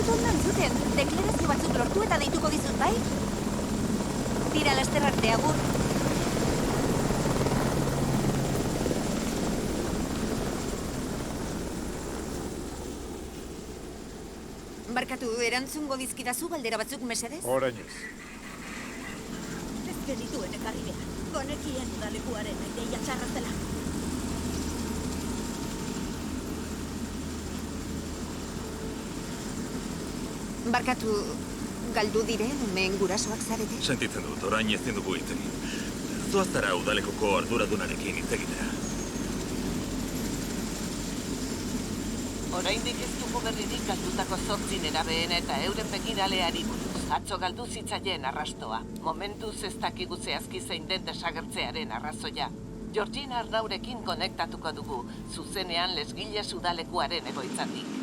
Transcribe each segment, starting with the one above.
dut ondo entzuten. Deklarazio batzuk lortu eta deituko dizut, bai? Tira laster arte, agur. Barkatu, erantzungo dizkidazu galdera batzuk mesedez? Orain ez. Ez genituen ekarri behar. Konekien udalekuaren ideia txarra zela. Barkatu, galdu diren hemen gurasoak zarete? Sentitzen dut, orain ezin dugu hitz egin. Zoaztara udalekuko arduradunarekin hitz egitera. Oraindik ez dugu berririk galdutako 8 nerabeen eta euren begiraleari buruz. Atzo galdu zitzaien arrastoa. Momentuz ez dakigu zehazki zein den desagertzearen arrazoia. Georgina Arnaurekin konektatuko dugu, zuzenean Lesgiles udalekuaren egoitzatik.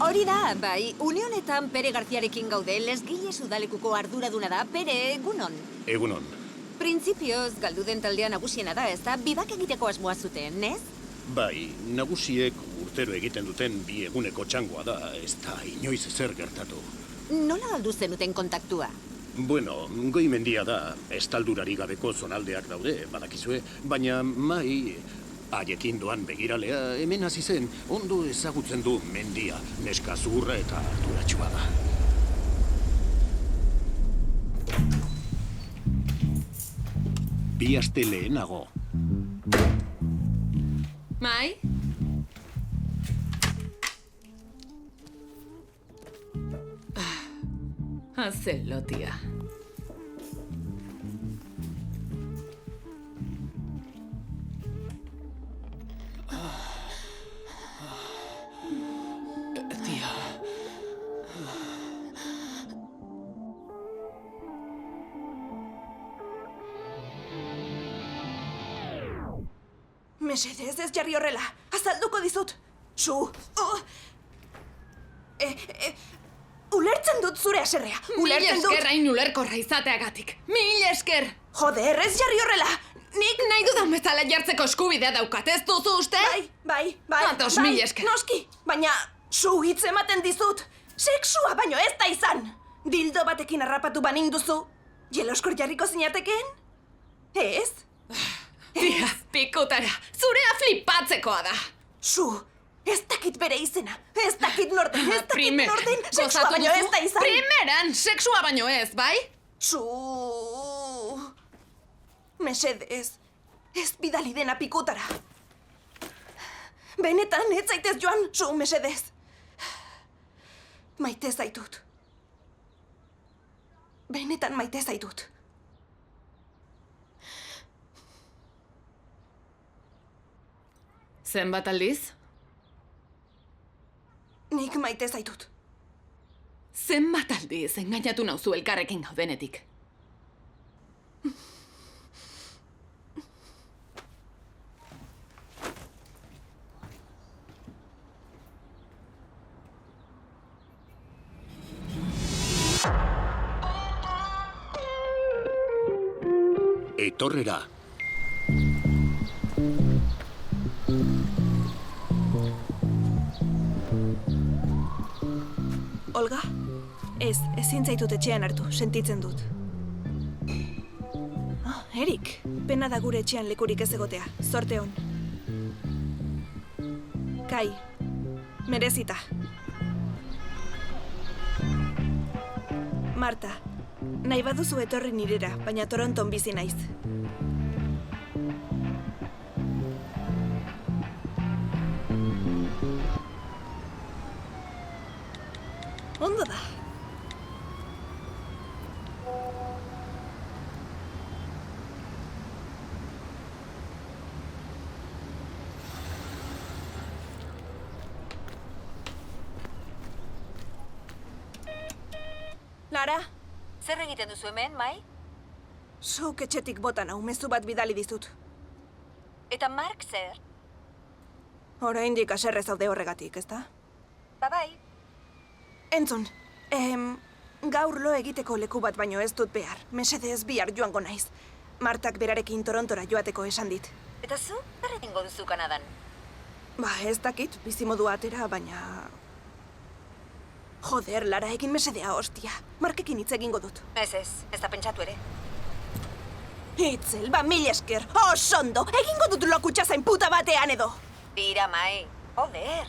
Hori da, bai. Une honetan Pere Garziarekin gaude, Lesgiles udalekuko arduraduna da. Pere, egunon. Egunon. Printzipioz, galdu den taldea nagusiena da, ez da? Bibak egiteko asmoa zuten, nez? Bai, nagusiek urtero egiten duten 2 eguneko txangoa da, ez da inoiz ezer gertatu. Nola galdu zenuten kontaktua? Bueno, goi mendia da, estaldurari gabeko zonaldeak daude, badakizue, baina mai haiekin doan begiralea hemen hasi zen, ondo ezagutzen du mendia, neska zuhurra eta arduratsua da. Bi aste lehenago. Mai? Hazelo, tia. Tia. Mesedez, ez jarri horrela. Azalduko dizut. Su. Ulertzen dut zure haserrea. Mil Ulertzen dut. esker hain ulerkorra izateagatik. Mil esker! Joder, ez jarri horrela. Nik Nahi dudan bezala jartzeko eskubidea daukat, ez duzu uste? Bai. Ados, mil esker. Noski, baina su hitz ematen dizut. Sexua baino ez da izan. Dildo batekin harrapatu banin duzu. Jeloskor jarriko zinatekeen? Ez? Tia, pikutara, zurea flipatzekoa da. Su, ez dakit bere izena. Ez dakit norden, ez dakit Primeran, norden. Sexua gozatu baino ez duzu? da izan. Primeran, sexua baino ez, bai? Su... Mesedez, ez bidali dena pikutara. Benetan, ez zaitez joan, su, mesedez. Maite zaitut. Benetan maite zaitut. Zenbat aldiz? Nik maite zaitut. Zenbat aldiz engainatu nauzu elkarrekin gaudenetik. Etorrera. Olga? Ezin zaitut etxean hartu, sentitzen dut. Erik, pena da gure etxean lekurik ez egotea, zorte hon. Kai, merezita. Marta, nahi baduzu etorri nirera, baina Toronton bizi naiz. Ondo da. Lara, Zer egiten duzu hemen, Mai? zuk etxetik bota nau, mezu bat bidali dizut. Eta Mark zer? Oraindik haserre zaude horregatik, ezta? Bai. Entzun, gaur lo egiteko leku bat baino ez dut behar. Mesedez bihar joango naiz. Martak berarekin Torontora joateko esan dit. Eta zu, zer egingo duzu Kanadan? Ba, ez dakit, bizimodua atera, baina... Joder, Lara, egin mesedea, hostia. Markekin hitz egingo dut. Ez da pentsatu ere. Itzel, ba, mil esker. Osondo, egingo dut lokutxa zain puta batean edo. Tira, Mai. Joder,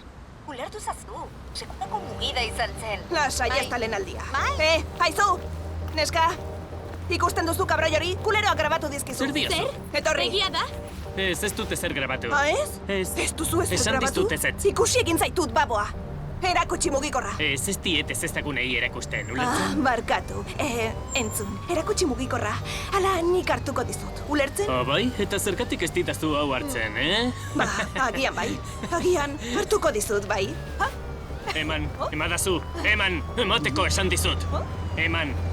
ulertu zazu. Sekulako mugida izan zen. Lasai, Mai. ez da lehen aldia. Mai. Haizu! Neska, ikusten duzu kabroi hori, kuleroak grabatu dizkizu. Zer diozu? Etorri. da? Ez dut ezer grabatu. Ah, ez? Ez. Ez duzu ez Esan grabatu? dizut ezetz. Ikusi egin zaitut, baboa. Erakutsi mugikorra. Ez diet ez ezagunei erakusten, ulertzen? Barkatu. Entzun, erakutsi mugikorra. Hala, nik hartuko dizut. Ulertzen? Bai, eta zergatik ez ditazu hau hartzen, Ba, agian bai. Agian, hartuko dizut, bai. Ha? Eman, emadazu, emateko esan dizut.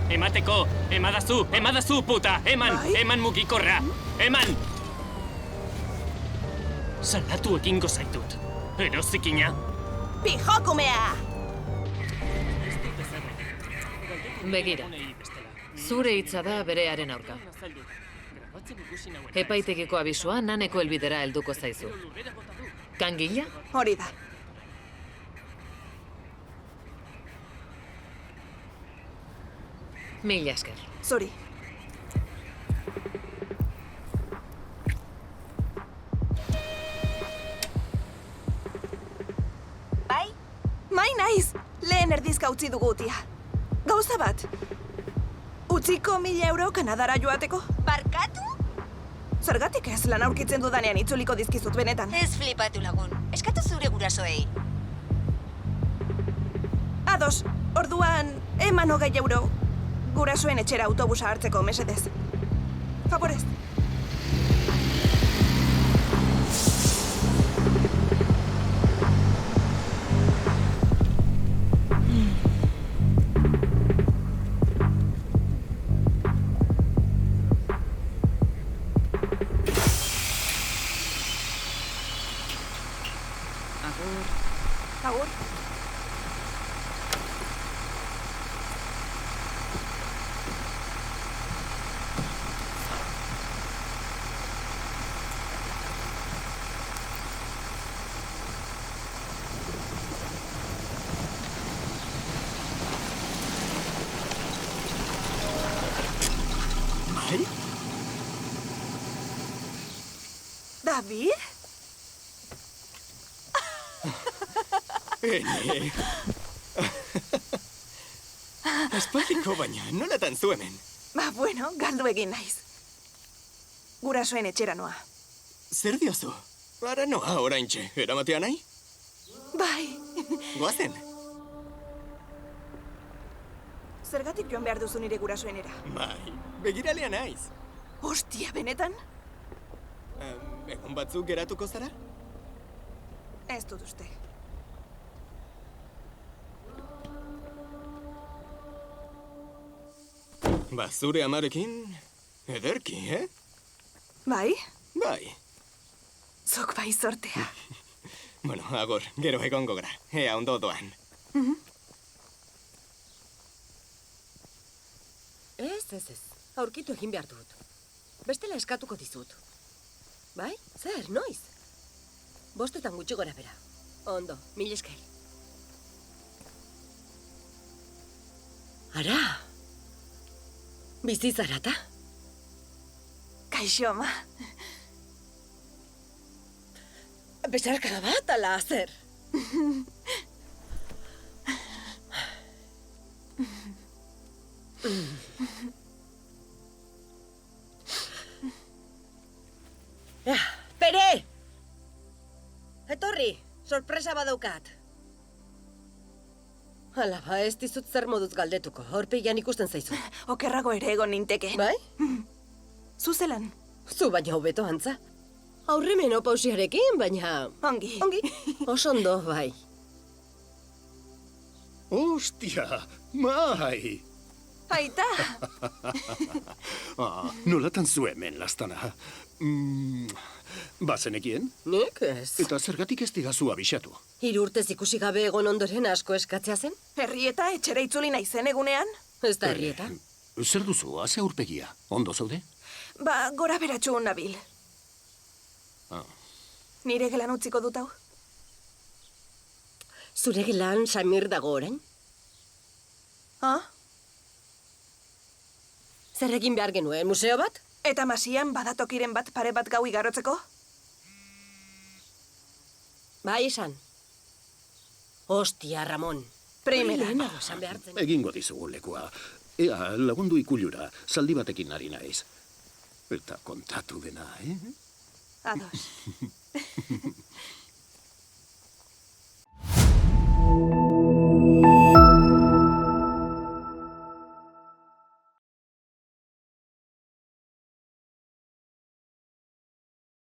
Emateko, emadazu, puta, Bai? eman mugikorra, eman! Salatu egingo zaitut, erozikina. Pijokumea! Begira, zure hitza da berearen aurka. Epaitegiko abisua naneko helbidera helduko zaizu. Kangila? Hori da. Mila esker. Zuri. Bai? Mai naiz, lehen erdizka utzi dugu utia. Gauza bat. Utziko 1000 euro Kanadara joateko? Barkatu? Zergatik ez lan aurkitzen dudanean itzuliko dizkizut benetan. Ez flipatu lagun. Eskatu zure gurasoei. Ados, orduan eman 20 euro. Gurasoen etxera autobusa hartzeko, mesedez. Favorez. Agur. Mai? David? Ene. Aspaldiko baina, nolatan zu hemen? Ba, bueno, galdu egin naiz. Gurasoen etxera noa. Zer diozu? Ara noa oraintxe, eramatea nahi? Bai. Goazen. Zergatik joan behar duzu nire gurasoenera? Bai, begiralea naiz. Hostia, benetan? Egun batzuk geratuko zara? Ez dut uste. Ba, zure amarekin, ederki, Bai? Bai. Zuk bai sortea. Bueno, agur, gero egongo gara. Ea ondo doan. Ez. Aurkitu egin behar dut. Bestela eskatuko dizut. Bai? Zer, noiz? 5 gutxi gora bera. Ondo, mil esker. Ara! Bizi zarata? Kaixo, ama. Besarkada bat, ala zer? Pere! Etorri, sorpresa badaukat. Hala, ba, ez dizut zer moduz galdetuko. Aurpegian ikusten zaizu. Okerrago ere egon ninteke. Bai? Zuzelan. Zu baina hobeto antza. Aurre menopausiarekin, baina... Ongi. Ongi. Oso ondo, bai. Ostia, Mai! Aita! Nolatan zu hemen, lastana? Bazenekien? Nik ez. Eta zergatik ez digazu abixatu? 3 urtez ikusi gabe egon ondoren asko eskatzea zen? Herrieta etxera itzuli naizen egunean? Ez da herrieta. Zer duzu, haze aurpegia? Ondo zaude? Ba, gora beratxu nabil. Nire gelan utziko dut hau? Zure gelan Samir dago orain? Ah? Zer egin behar genuen, museo bat? Eta masian badatokiren bat pare bat gau igarotzeko? Bai, esan. Ostia, Ramon. Primera. Lehenago esan behartzen. Egingo dizugu lekua. Ea, lagundu ikulura, zaldi batekin ari naiz. Eta kontatu dena, Ados.